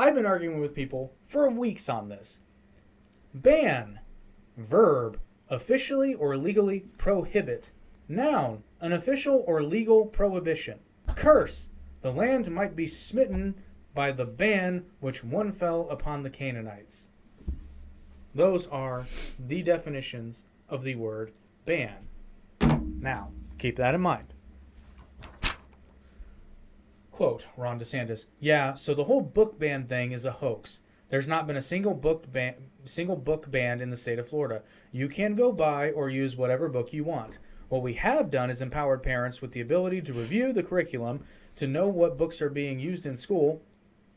I've been arguing with people for weeks on this. Ban, verb, officially or legally prohibit. Noun, an official or legal prohibition. Curse, the land might be smitten by the ban which one fell upon the Canaanites. Those are the definitions of the word ban. Now, keep that in mind. Quote, Ron DeSantis, yeah, so the whole book ban thing is a hoax. There's not been a single book banned in the state of Florida. You can go buy or use whatever book you want. What we have done is empowered parents with the ability to review the curriculum, to know what books are being used in school,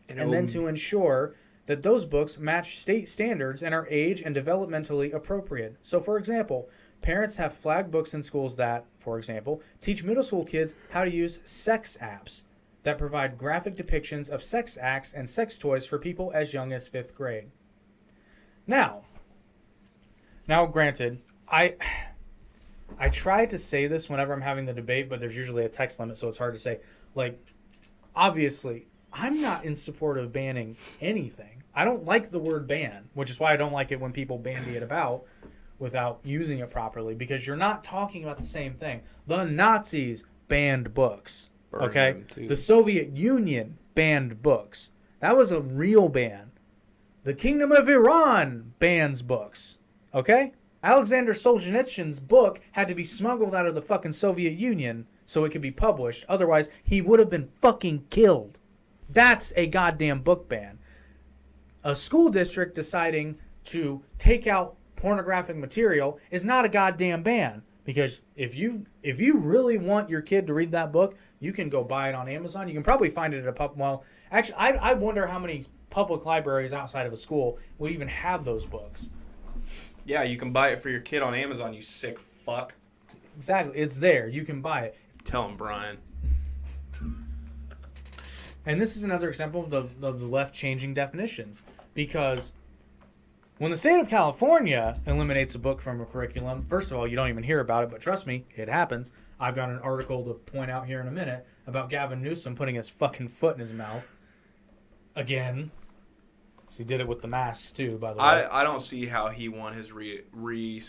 and then to ensure that those books match state standards and are age and developmentally appropriate. So, for example, parents have flagged books in schools that, for example, teach middle school kids how to use sex apps that provide graphic depictions of sex acts and sex toys for people as young as 5th grade. Now, granted, I try to say this whenever I'm having the debate, but there's usually a text limit, so it's hard to say. Like, obviously, I'm not in support of banning anything. I don't like the word ban, which is why I don't like it when people bandy it about without using it properly, because you're not talking about the same thing. The Nazis banned books. Okay? The Soviet Union banned books. That was a real ban. The Kingdom of Iran bans books. Okay? Alexander Solzhenitsyn's book had to be smuggled out of the fucking Soviet Union so it could be published. Otherwise, he would have been fucking killed. That's a goddamn book ban. A school district deciding to take out pornographic material is not a goddamn ban. Because if you really want your kid to read that book, you can go buy it on Amazon. You can probably find it at a pub. Well, actually, I wonder how many public libraries outside of a school would even have those books. Yeah, you can buy it for your kid on Amazon, you sick fuck. Exactly. It's there. You can buy it. Tell him, Brian. And this is another example of the left changing definitions. Because when the state of California eliminates a book from a curriculum, first of all, you don't even hear about it, but trust me, it happens. I've got an article to point out here in a minute about Gavin Newsom putting his fucking foot in his mouth. Again. So he did it with the masks, too, by the way. I don't see how he won his re-election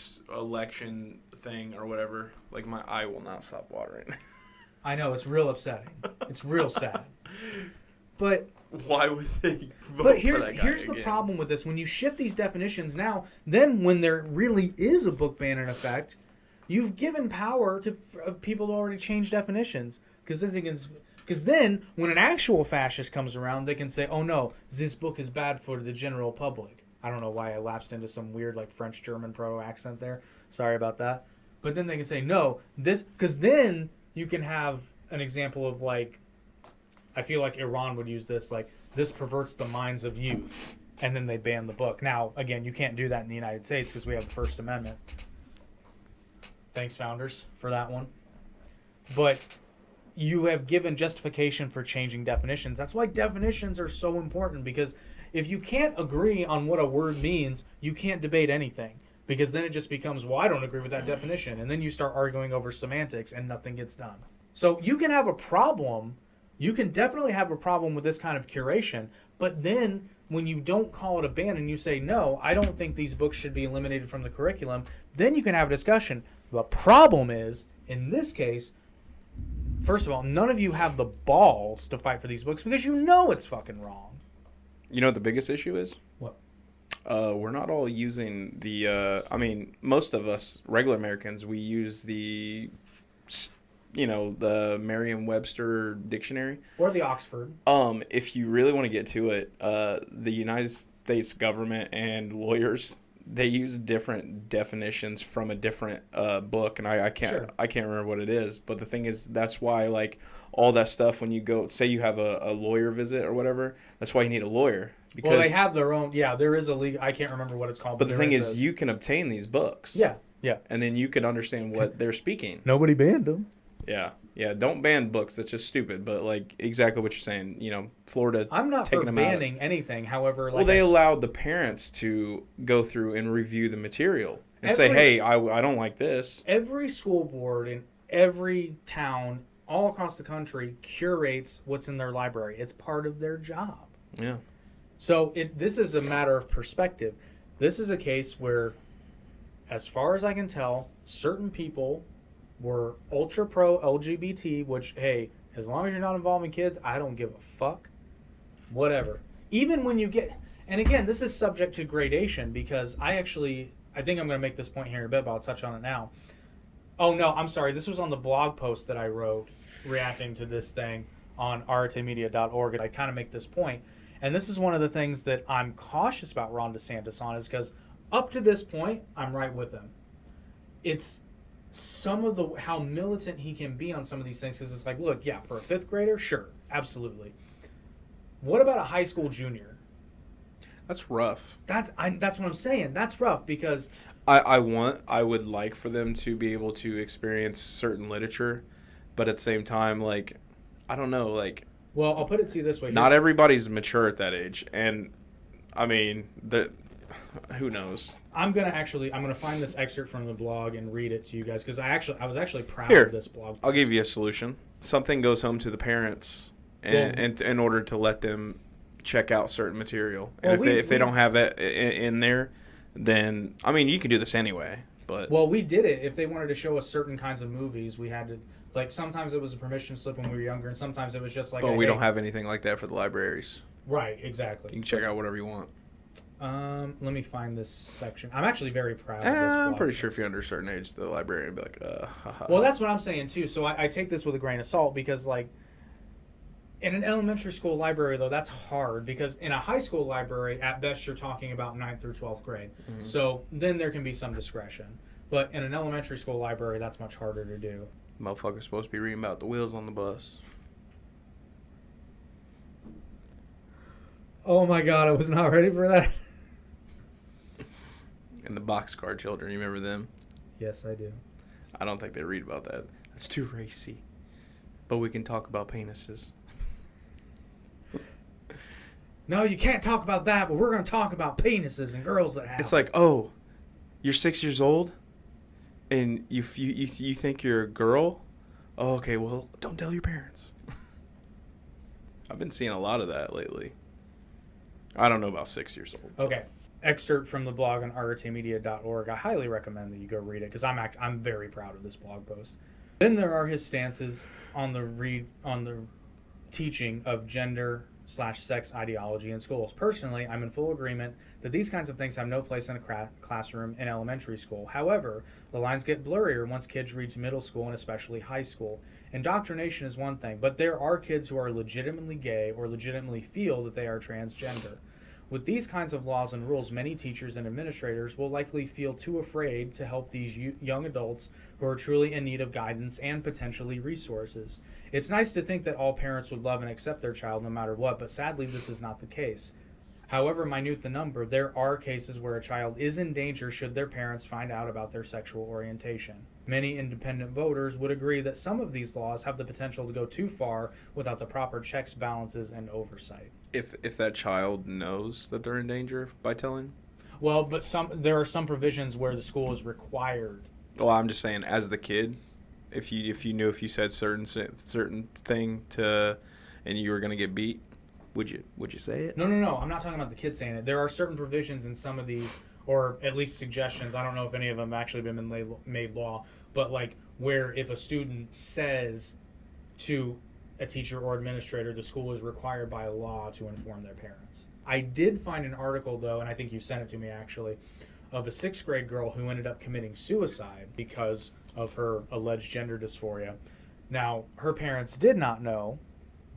thing or whatever. Like, my eye will not stop watering. I know, it's real upsetting. It's real sad. But why would they vote But for that guy here's the problem with this. When you shift these definitions now, then when there really is a book ban in effect, you've given power to people to already change definitions. Because then when an actual fascist comes around, they can say, oh no, this book is bad for the general public. I don't know why I lapsed into some weird like French-German proto-accent there. Sorry about that. But then they can say, no, this... Because then you can have an example of like... I feel like Iran would use this, like, this perverts the minds of youth. And then they ban the book. Now, again, you can't do that in the United States because we have the First Amendment. Thanks, founders, for that one. But you have given justification for changing definitions. That's why definitions are so important, because if you can't agree on what a word means, you can't debate anything. Because then it just becomes, well, I don't agree with that definition. And then you start arguing over semantics and nothing gets done. So you can have a problem... You can definitely have a problem with this kind of curation, but then when you don't call it a ban and you say, no, I don't think these books should be eliminated from the curriculum, then you can have a discussion. The problem is, in this case, first of all, none of you have the balls to fight for these books because you know it's fucking wrong. You know what the biggest issue is? What? We're not all using the, most of us, regular Americans, we use the... the Merriam-Webster dictionary. Or the Oxford. If you really want to get to it, the United States government and lawyers, they use different definitions from a different book, and I can't remember what it is. But the thing is, that's why, like, all that stuff, when you go, say you have a lawyer visit or whatever, that's why you need a lawyer. Because, well, they have their own, there is a legal, I can't remember what it's called. But the thing is, you can obtain these books. Yeah. And then you can understand what they're speaking. Nobody banned them. Yeah, don't ban books. That's just stupid. But, like, exactly what you're saying. Florida I'm not taking for them banning out. Anything. However, like... Well, they allowed the parents to go through and review the material and say, hey, I don't like this. Every school board in every town all across the country curates what's in their library. It's part of their job. Yeah. So this is a matter of perspective. This is a case where, as far as I can tell, certain people were ultra pro LGBT, which, hey, as long as you're not involving kids, I don't give a fuck. Whatever. Even when you get, and again, this is subject to gradation because I think I'm going to make this point here in a bit, but I'll touch on it now. Oh, no, I'm sorry. This was on the blog post that I wrote reacting to this thing on artemedia.org. I kind of make this point. And this is one of the things that I'm cautious about Ron DeSantis on, is because up to this point, I'm right with him. It's some of how militant he can be on some of these things, because it's like, look, yeah, for a fifth grader, sure, absolutely. What about a high school junior? That's rough. That's what I'm saying. That's rough because I would like for them to be able to experience certain literature, but at the same time, like, I don't know, like. Well, I'll put it to you this way. Not everybody's mature at that age, and I mean, who knows? I'm gonna find this excerpt from the blog and read it to you guys, because I was actually proud Here, of this blog post. I'll give you a solution. Something goes home to the parents, and in order to let them check out certain material, and if they don't have it in there, then I mean, you can do this anyway. But we did it. If they wanted to show us certain kinds of movies, we had to. Like, sometimes it was a permission slip when we were younger, and sometimes it was just like... But we don't have anything like that for the libraries. Right, exactly. You can check out whatever you want. Let me find this section. I'm actually very proud of this blog I'm pretty post. sure if you're under a certain age, the librarian would be like, haha. Well, that's what I'm saying, too. So I take this with a grain of salt because, like, in an elementary school library, though, that's hard because in a high school library, at best, you're talking about 9th through 12th grade. Mm-hmm. So then there can be some discretion. But in an elementary school library, that's much harder to do. Motherfucker's supposed to be reading about the wheels on the bus. Oh my god, I was not ready for that. And the boxcar children, you remember them? Yes, I do. I don't think they read about that. That's too racy. But we can talk about penises. No, you can't talk about that, but we're going to talk about penises and girls that have. It's like, oh, you're 6 years old? And you think you're a girl? Oh, okay, well, don't tell your parents. I've been seeing a lot of that lately. I don't know about 6 years old. Okay. Excerpt from the blog on artemedia.org. I highly recommend that you go read it because I'm very proud of this blog post. Then there are his stances on the teaching of gender/sex ideology in schools. Personally, I'm in full agreement that these kinds of things have no place in a classroom in elementary school. However, the lines get blurrier once kids reach middle school and especially high school. Indoctrination is one thing, but there are kids who are legitimately gay or legitimately feel that they are transgender. With these kinds of laws and rules, many teachers and administrators will likely feel too afraid to help these young adults who are truly in need of guidance and potentially resources. It's nice to think that all parents would love and accept their child no matter what, but sadly this is not the case. However minute the number, there are cases where a child is in danger should their parents find out about their sexual orientation. Many independent voters would agree that some of these laws have the potential to go too far without the proper checks, balances, and oversight. If that child knows that they're in danger by telling? Well, but there are some provisions where the school is required. Well, I'm just saying, as the kid, if you knew if you said certain thing and you were gonna get beat, would you say it? No. I'm not talking about the kid saying it. There are certain provisions in some of these, or at least suggestions. I don't know if any of them have actually been made law, but like where if a student says to a teacher or administrator, the school is required by law to inform their parents. I did find an article, though, and I think you sent it to me actually, of a 6th grade girl who ended up committing suicide because of her alleged gender dysphoria. Now, her parents did not know,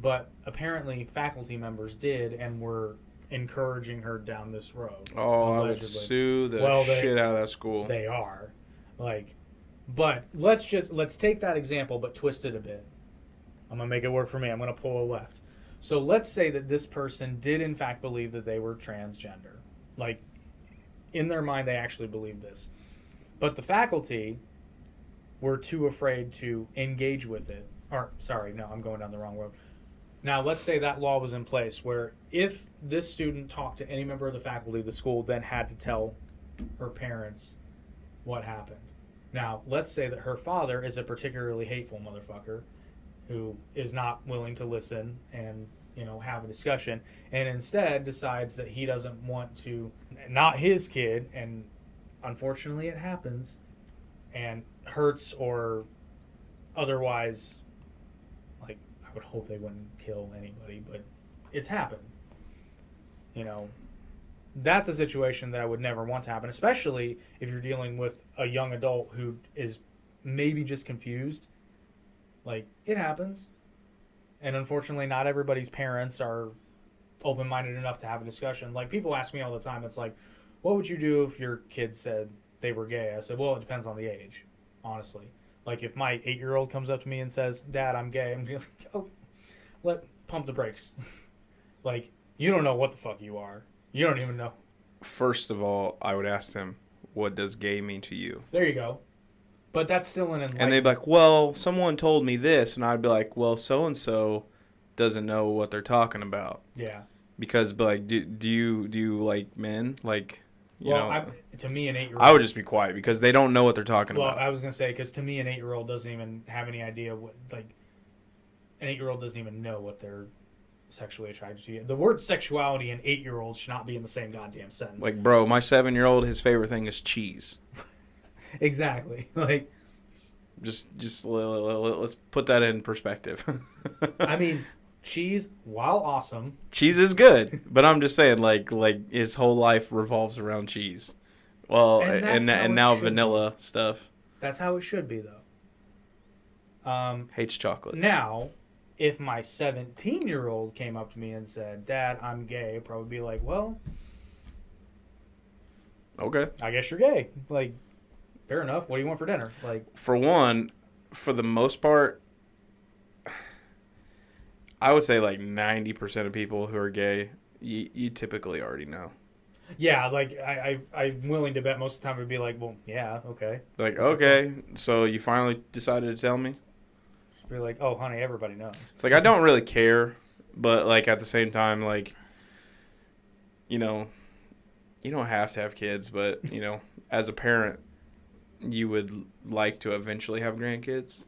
but apparently faculty members did and were encouraging her down this road. Oh, allegedly. I would sue the shit out of that school. They are. But let's take that example, but twist it a bit. I'm going to make it work for me. I'm going to pull a left. So let's say that this person did in fact believe that they were transgender. Like, in their mind, they actually believed this. But the faculty were too afraid to engage with it. I'm going down the wrong road. Now, let's say that law was in place where if this student talked to any member of the faculty, the school then had to tell her parents what happened. Now, let's say that her father is a particularly hateful motherfucker who is not willing to listen and have a discussion, and instead decides that he doesn't want to, not his kid, and unfortunately it happens, and hurts or otherwise, like, I would hope they wouldn't kill anybody, but it's happened. That's a situation that I would never want to happen, especially if you're dealing with a young adult who is maybe just confused. Like, it happens. And unfortunately, not everybody's parents are open-minded enough to have a discussion. Like, people ask me all the time, it's like, what would you do if your kid said they were gay? I said, well, it depends on the age, honestly. Like, if my 8-year-old comes up to me and says, Dad, I'm gay, I'm just like, pump the brakes. Like, you don't know what the fuck you are. You don't even know. First of all, I would ask them, what does gay mean to you? There you go. But that's still an enlightenment. And they'd be like, well, someone told me this. And I'd be like, well, so-and-so doesn't know what they're talking about. Yeah. Because, like, do you like men? Like, to me, an 8-year-old... I would just be quiet because they don't know what they're talking about. Well, I was going to say, because to me, an 8-year-old doesn't even have any idea what, like, an 8-year-old doesn't even know what they're sexually attracted to. The word sexuality and 8-year-olds should not be in the same goddamn sentence. Like, bro, my 7-year-old, his favorite thing is cheese. Exactly. Like, just let's put that in perspective. I mean, cheese, while awesome, cheese is good, but I'm just saying, like his whole life revolves around cheese. Well, and now vanilla stuff. That's how it should be, though. Hates chocolate. Now, if my 17-year-old came up to me and said, Dad, I'm gay, I'd probably be like, well, okay, I guess you're gay. Like, fair enough. What do you want for dinner? Like, for one, for the most part, I would say like 90% of people who are gay, you typically already know. Yeah, like, I'm willing to bet most of the time it would be like, well, yeah, okay. Like, okay, so you finally decided to tell me? Just be like, oh, honey, everybody knows. It's like, I don't really care, but, like, at the same time, like, you don't have to have kids, but, as a parent, you would like to eventually have grandkids.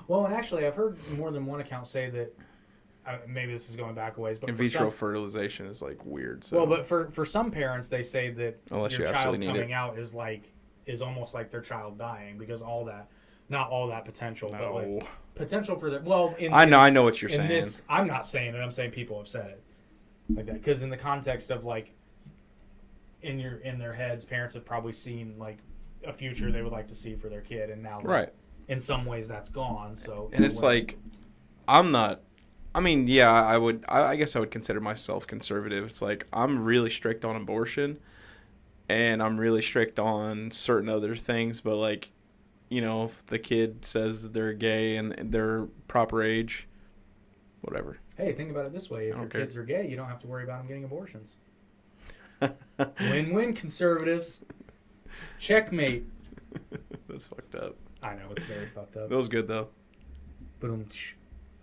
Well, and actually, I've heard more than one account say that, maybe this is going back a ways, but in vitro fertilization is like weird. So. Well, but for some parents, they say that unless your child coming out is almost like their child dying because not all that potential, but like potential for the I know what you're saying. This, I'm not saying it. I'm saying people have said it like that because in the context of like in their heads, parents have probably seen like a future they would like to see for their kid, and now right. In some ways that's gone. So and it's like I'm not. I mean, yeah, I guess I would consider myself conservative. It's like I'm really strict on abortion, and I'm really strict on certain other things. But like, if the kid says they're gay and they're proper age, whatever. Hey, think about it this way: if your kids are gay, you don't have to worry about them getting abortions. Win-win, conservatives. Checkmate. That's fucked up. I know, it's very fucked up. It was good though. Boom.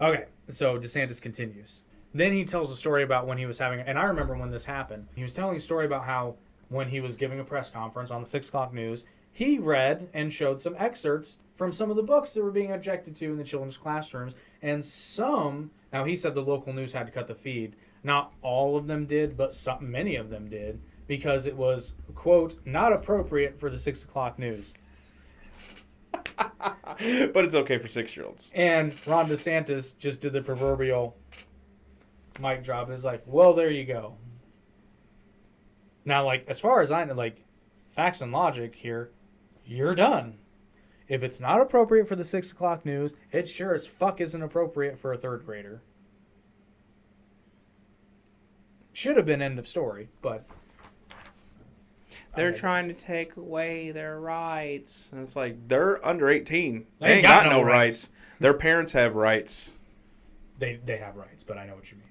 Okay, so DeSantis continues. Then he tells a story about when he was having, and I remember when this happened, he was telling a story about how when he was giving a press conference on the 6 o'clock news, he read and showed some excerpts from some of the books that were being objected to in the children's classrooms, and now he said the local news had to cut the feed. Not all of them did, but many of them did, because it was, quote, not appropriate for the 6 o'clock news. But it's okay for 6-year-olds. And Ron DeSantis just did the proverbial mic drop. It's like, well, there you go. Now, like, as far as I know, like, facts and logic here, you're done. If it's not appropriate for the 6 o'clock news, it sure as fuck isn't appropriate for a 3rd grader. Should have been end of story, but... They're trying to take away their rights. And it's like, they're under 18. They ain't got no rights. Their parents have rights. They have rights, but I know what you mean.